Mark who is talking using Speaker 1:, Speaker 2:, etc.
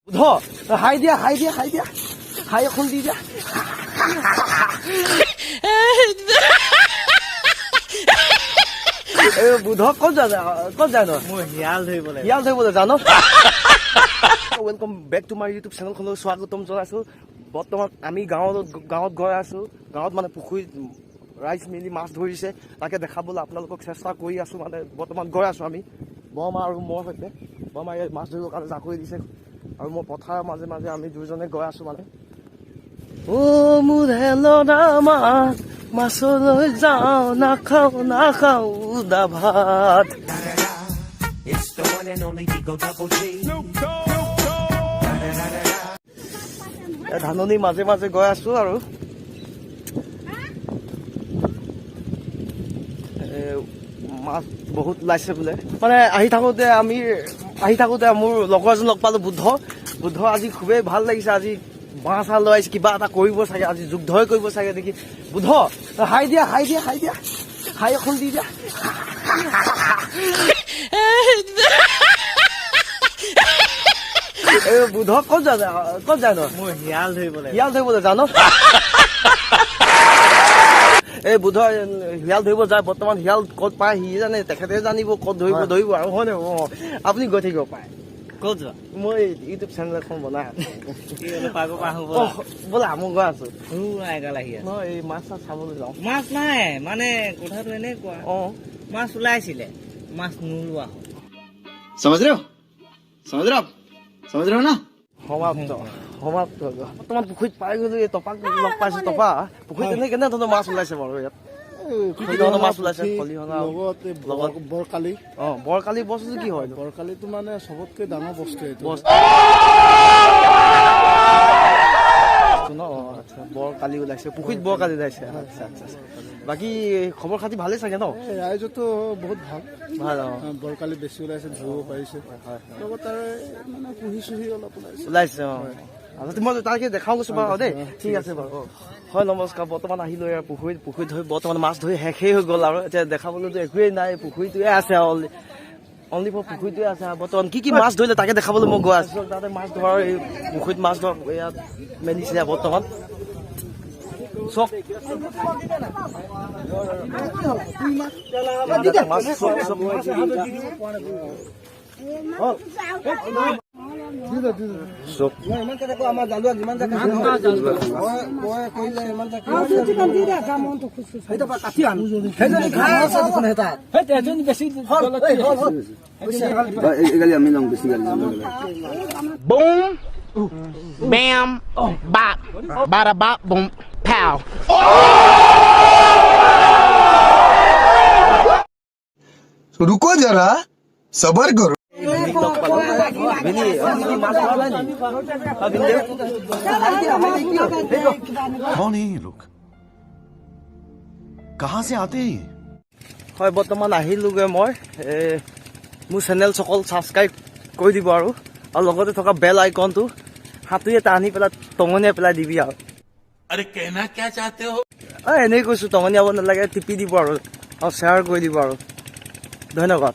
Speaker 1: বুধ হাই দিয়া হাই এখন দি দিয়া বুধ ক'ত যায় ন
Speaker 2: মই হিয়াল ধৰিবলৈ
Speaker 1: জানো welcome back to my YouTube চেনেলখনলৈ স্বাগতম জনাইছো। বৰ্তমান আমি গাঁৱত গৈ আছো। গাঁৱত মানে পুখুৰীত ৰাইজ মিলি মাছ ধৰিছে, তাকে দেখাবলৈ আপোনালোকক চেষ্টা কৰি আছো। মানে বৰ্তমান গৈ আছো আমি বৰমা আৰু মোৰ সৈতে। বৰমা মাছ ধৰিবৰ কাৰণে জাকৈ দিছে আৰু মই পথাৰৰ মাজে মাজে আমি দুজনে গৈ আছো। মানে মোৰ হেলনা মাছলৈ যাওঁ, নাখাওঁ দা ভাত। ধাননিৰ মাজে মাজে গৈ আছো আৰু মাছ বহুত ওলাইছে বোলে। মানে আহি থাকোতে মোৰ লগৰ এজন লগ পালো, বুদ্ধ আজি খুবেই ভাল লাগিছে। আজি বাঁহ চাহ লৈ আহিছে, কিবা এটা কৰিব চাগে, আজি যুদ্ধই কৰিব চাগে দেখি। বুদ্ধ হাই দিয়া হাই এখন দি দিয়া বুধ ক'ত যায় ন
Speaker 2: মই হিয়াল ধৰিবলৈ
Speaker 1: জানো বুধ শিয়াল ধৰিব যায়। বৰ্তমান শিয়াল ক'ত পায় সি জানে, তেখেতে জানিব ক'ত ধৰিব আৰু হয় নে? আপুনি গৈ থাকিব পাৰে।
Speaker 2: ক'ত যোৱা?
Speaker 1: মই ইউটিউব চেনেল এখন বনাই ব'লা মই গৈ আছো। মই এই মাছ চাছ চাবলৈ যাওঁ।
Speaker 2: মাছ নাই, মানে কথাটো এনেকুৱা, মাছ ওলাইছিলে, মাছ নোলোৱা হ'ল।
Speaker 3: समझ रहे हो ना?
Speaker 1: সমাপ্ত বৰ্তমান পুখুৰীত পাই গলো। এই টপাক লগ পাইছো। টপা পুখুৰীত কেনে ধৰণৰ মাছ ওলাইছে বাৰু? ইয়াত কি ধৰণৰ মাছ ওলাইছে? খলিহনা
Speaker 4: লগত বৰকালি।
Speaker 1: বৰকালি বস্তুটো কি হয়?
Speaker 4: বৰকালিটো মানে চবতকৈ ডাঙৰ বস্তু এইটো।
Speaker 1: বৰকালি ওলাইছে পুখুৰীত, বৰকালি ওলাইছে। আচ্ছা। বাকী খবৰ খাতি ভালেই চাগে ন?
Speaker 4: ৰাইজতো বহুত ভাল। বৰকালি বেছি ওলাইছে, ধৰিব পাৰিছে। লগত তাৰে মানে পুহি চুহি অলপ
Speaker 1: ওলাইছে। মই তাকে দেখাও গৈছো বাৰু দেই। ঠিক আছে বাৰু। হয় নমস্কাৰ। বৰ্তমান আহিলো ইয়াৰ পুখুৰীত ধৰি বৰ্তমান মাছ ধৰি শেষেই হৈ গ'ল আৰু এতিয়া দেখাবলৈতো একোৱেই নাই। পুখুৰীটোৱে আছে, অনলি ফৰ পুখুৰীটোৱে আছে। বৰ্তমান কি মাছ ধৰিলে তাকে দেখাবলৈ মই গৈ আছো। তাতে মাছ ধৰাৰ এই পুখুৰীত মাছ ধৰ ইয়াত মেলিছে বৰ্তমান। চক
Speaker 5: Boom, bam, bop, bada bop, boom, pow.
Speaker 3: रुको जरा सबर करो।
Speaker 6: कौन है ये लोग? कहाँ से आते हैं?
Speaker 1: হয় বৰ্তমান আহিলোগৈ মই। মোৰ চেনেল সকল ছাবস্ক্ৰাইব কৰি দিব আৰু লগতে থকা বেল আইকনটো হাতুৰি এটা আনি পেলাই টঙনিয়াই পেলাই দিবি আৰু।
Speaker 6: अरे कहना क्या चाहते हो?
Speaker 1: এনেই কৈছো, টঙনিয়াব নালাগে, টিপি দিব আৰু শ্বেয়াৰ কৰি দিব আৰু। ধন্যবাদ।